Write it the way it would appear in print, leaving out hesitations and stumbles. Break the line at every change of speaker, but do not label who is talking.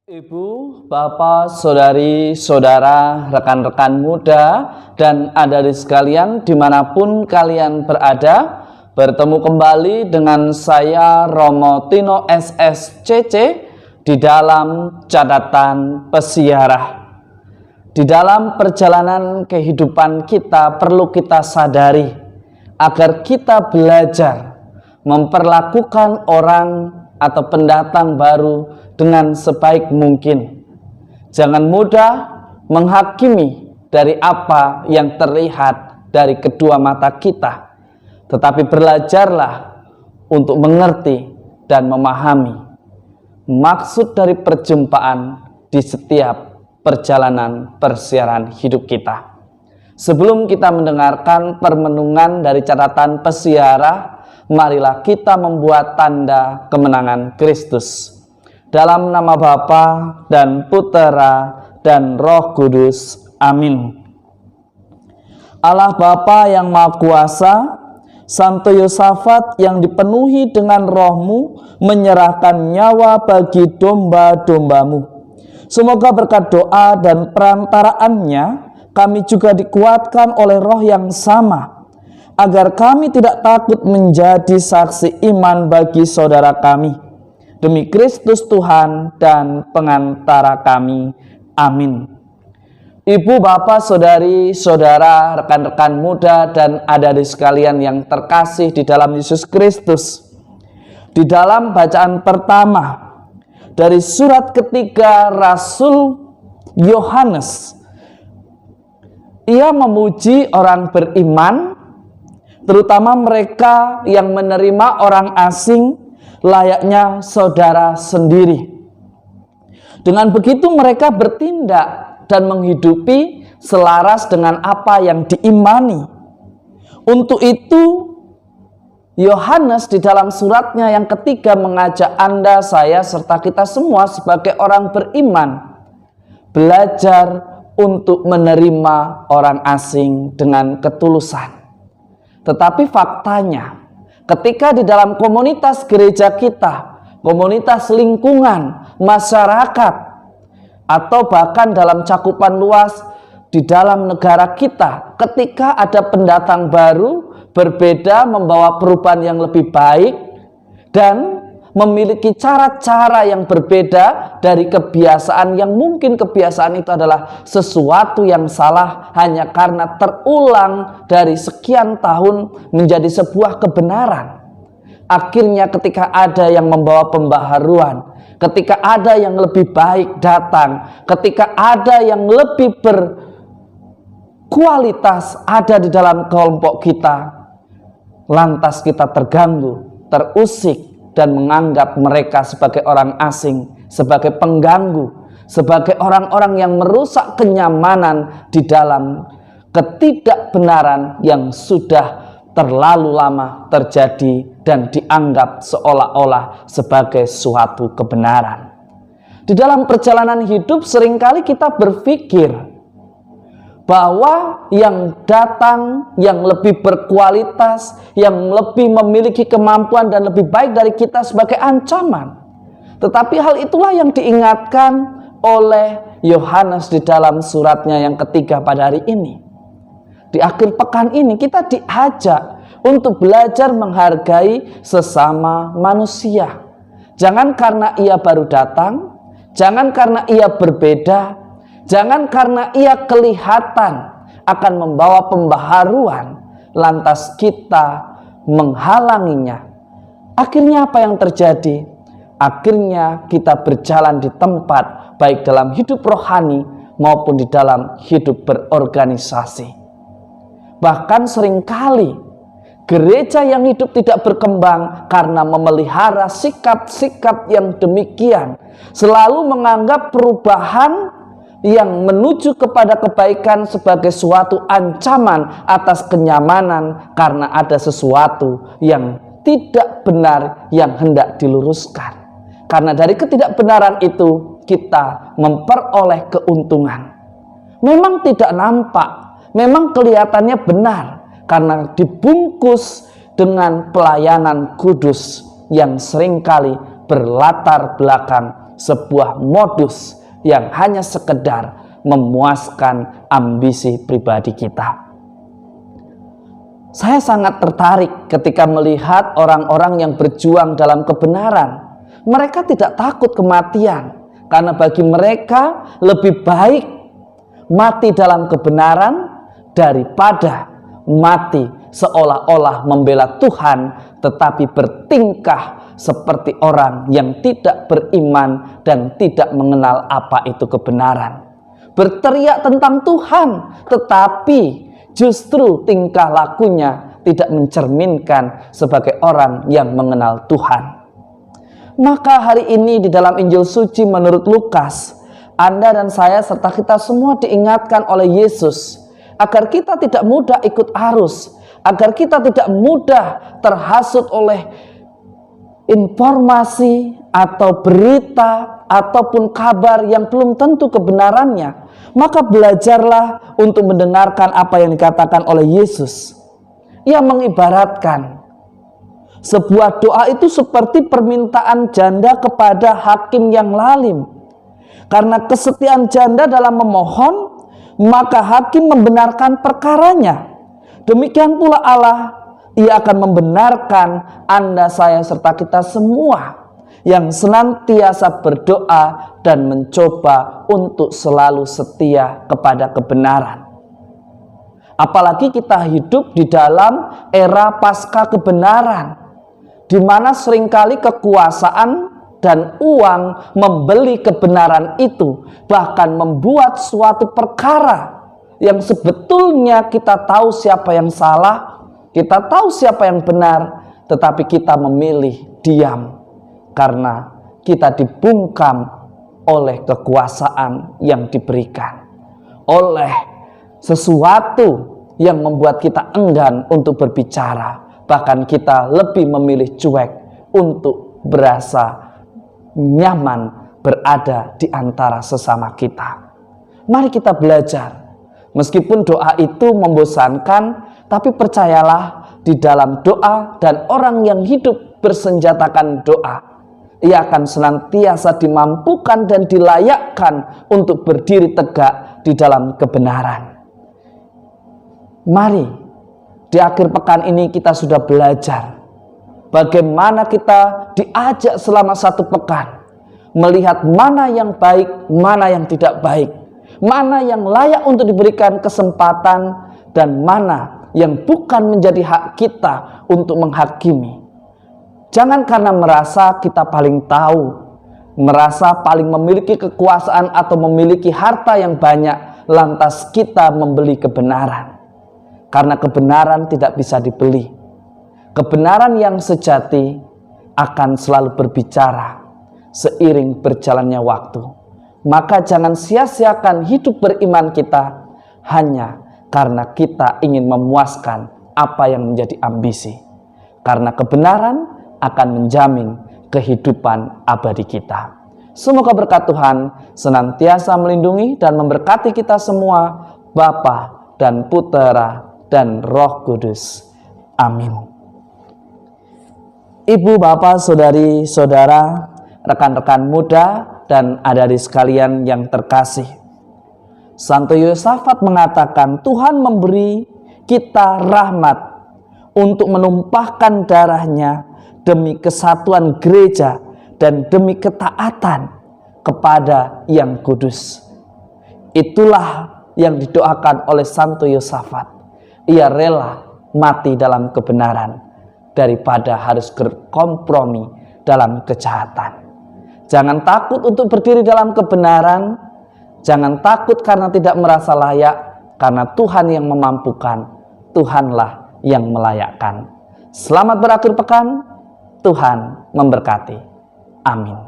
Ibu, Bapak, Saudari, Saudara, rekan-rekan muda, dan adik-adik sekalian dimanapun kalian berada, bertemu kembali dengan saya Romo Tino SSCC di dalam catatan pesiarah. Di dalam perjalanan kehidupan kita perlu kita sadari agar kita belajar memperlakukan orang atau pendatang baru dengan sebaik mungkin. Jangan mudah menghakimi dari apa yang terlihat dari kedua mata kita, tetapi belajarlah untuk mengerti dan memahami maksud dari perjumpaan di setiap perjalanan persiaran hidup kita. Sebelum kita mendengarkan permenungan dari catatan pesiarah, marilah kita membuat tanda kemenangan Kristus. Dalam nama Bapa dan Putera dan Roh Kudus. Amin. Allah Bapa yang Maha Kuasa, Santo Yosafat yang dipenuhi dengan roh-Mu menyerahkan nyawa bagi domba-domba-Mu. Semoga berkat doa dan perantaraannya kami juga dikuatkan oleh roh yang sama, agar kami tidak takut menjadi saksi iman bagi saudara kami. Demi Kristus Tuhan dan pengantara kami. Amin. Ibu, Bapak, Saudari, Saudara, rekan-rekan muda, dan adik-adik sekalian yang terkasih di dalam Yesus Kristus. Di dalam bacaan pertama dari surat ketiga Rasul Yohanes, ia memuji orang beriman, terutama mereka yang menerima orang asing layaknya saudara sendiri. Dengan begitu mereka bertindak dan menghidupi selaras dengan apa yang diimani. Untuk itu Yohanes di dalam suratnya yang ketiga mengajak Anda, saya, serta kita semua sebagai orang beriman belajar untuk menerima orang asing dengan ketulusan. Tetapi faktanya, ketika di dalam komunitas gereja kita, komunitas lingkungan, masyarakat, atau bahkan dalam cakupan luas di dalam negara kita, ketika ada pendatang baru, berbeda, membawa perubahan yang lebih baik, dan memiliki cara-cara yang berbeda dari kebiasaan yang mungkin kebiasaan itu adalah sesuatu yang salah hanya karena terulang dari sekian tahun menjadi sebuah kebenaran. Akhirnya ketika ada yang membawa pembaharuan, ketika ada yang lebih baik datang, ketika ada yang lebih berkualitas ada di dalam kelompok kita, lantas kita terganggu, terusik, dan menganggap mereka sebagai orang asing, sebagai pengganggu, sebagai orang-orang yang merusak kenyamanan di dalam ketidakbenaran yang sudah terlalu lama terjadi dan dianggap seolah-olah sebagai suatu kebenaran. Di dalam perjalanan hidup seringkali kita berpikir bahwa yang datang, yang lebih berkualitas, yang lebih memiliki kemampuan dan lebih baik dari kita sebagai ancaman. Tetapi hal itulah yang diingatkan oleh Yohanes di dalam suratnya yang ketiga pada hari ini. Di akhir pekan ini kita diajak untuk belajar menghargai sesama manusia. Jangan karena ia baru datang, jangan karena ia berbeda, jangan karena ia kelihatan akan membawa pembaharuan, lantas kita menghalanginya. Akhirnya apa yang terjadi? Akhirnya kita berjalan di tempat, baik dalam hidup rohani maupun di dalam hidup berorganisasi. Bahkan seringkali gereja yang hidup tidak berkembang karena memelihara sikap-sikap yang demikian. Selalu menganggap perubahan yang menuju kepada kebaikan sebagai suatu ancaman atas kenyamanan karena ada sesuatu yang tidak benar yang hendak diluruskan. Karena dari ketidakbenaran itu kita memperoleh keuntungan. Memang tidak nampak, memang kelihatannya benar karena dibungkus dengan pelayanan kudus yang seringkali berlatar belakang sebuah modus yang hanya sekedar memuaskan ambisi pribadi kita. Saya sangat tertarik ketika melihat orang-orang yang berjuang dalam kebenaran. Mereka tidak takut kematian, karena bagi mereka lebih baik mati dalam kebenaran daripada mati seolah-olah membela Tuhan tetapi bertingkah seperti orang yang tidak beriman dan tidak mengenal apa itu kebenaran. Berteriak tentang Tuhan tetapi justru tingkah lakunya tidak mencerminkan sebagai orang yang mengenal Tuhan. Maka hari ini di dalam Injil suci menurut Lukas, Anda dan saya serta kita semua diingatkan oleh Yesus agar kita tidak mudah ikut arus, agar kita tidak mudah terhasut oleh informasi atau berita ataupun kabar yang belum tentu kebenarannya. Maka belajarlah untuk mendengarkan apa yang dikatakan oleh Yesus. Ia mengibaratkan sebuah doa itu seperti permintaan janda kepada hakim yang lalim. Karena kesetiaan janda dalam memohon, maka hakim membenarkan perkaranya. Demikian pula Allah, Ia akan membenarkan Anda, saya, serta kita semua yang senantiasa berdoa dan mencoba untuk selalu setia kepada kebenaran. Apalagi kita hidup di dalam era pasca kebenaran, di mana seringkali kekuasaan dan uang membeli kebenaran itu, bahkan membuat suatu perkara yang sebetulnya kita tahu siapa yang salah, kita tahu siapa yang benar, tetapi kita memilih diam karena kita dibungkam oleh kekuasaan yang diberikan, oleh sesuatu yang membuat kita enggan untuk berbicara, bahkan kita lebih memilih cuek untuk berasa nyaman berada di antara sesama kita. Mari kita belajar. Meskipun doa itu membosankan, tapi percayalah di dalam doa dan orang yang hidup bersenjatakan doa, ia akan senantiasa dimampukan dan dilayakkan untuk berdiri tegak di dalam kebenaran. Mari di akhir pekan ini kita sudah belajar bagaimana kita diajak selama satu pekan melihat mana yang baik, mana yang tidak baik, mana yang layak untuk diberikan kesempatan dan mana yang bukan menjadi hak kita untuk menghakimi. Jangan karena merasa kita paling tahu, merasa paling memiliki kekuasaan atau memiliki harta yang banyak, lantas kita membeli kebenaran. Karena kebenaran tidak bisa dibeli. Kebenaran yang sejati akan selalu berbicara seiring berjalannya waktu. Maka jangan sia-siakan hidup beriman kita hanya karena kita ingin memuaskan apa yang menjadi ambisi. Karena kebenaran akan menjamin kehidupan abadi kita. Semoga berkat Tuhan senantiasa melindungi dan memberkati kita semua, Bapa dan Putera dan Roh Kudus. Amin. Ibu, bapak, saudari, saudara, rekan-rekan muda, dan adik-adik sekalian yang terkasih, Santo Yosafat mengatakan Tuhan memberi kita rahmat untuk menumpahkan darahnya demi kesatuan gereja dan demi ketaatan kepada yang kudus. Itulah yang didoakan oleh Santo Yosafat. Ia rela mati dalam kebenaran daripada harus berkompromi dalam kejahatan. Jangan takut untuk berdiri dalam kebenaran. Jangan takut karena tidak merasa layak, karena Tuhan yang memampukan, Tuhanlah yang melayakkan. Selamat berakhir pekan, Tuhan memberkati. Amin.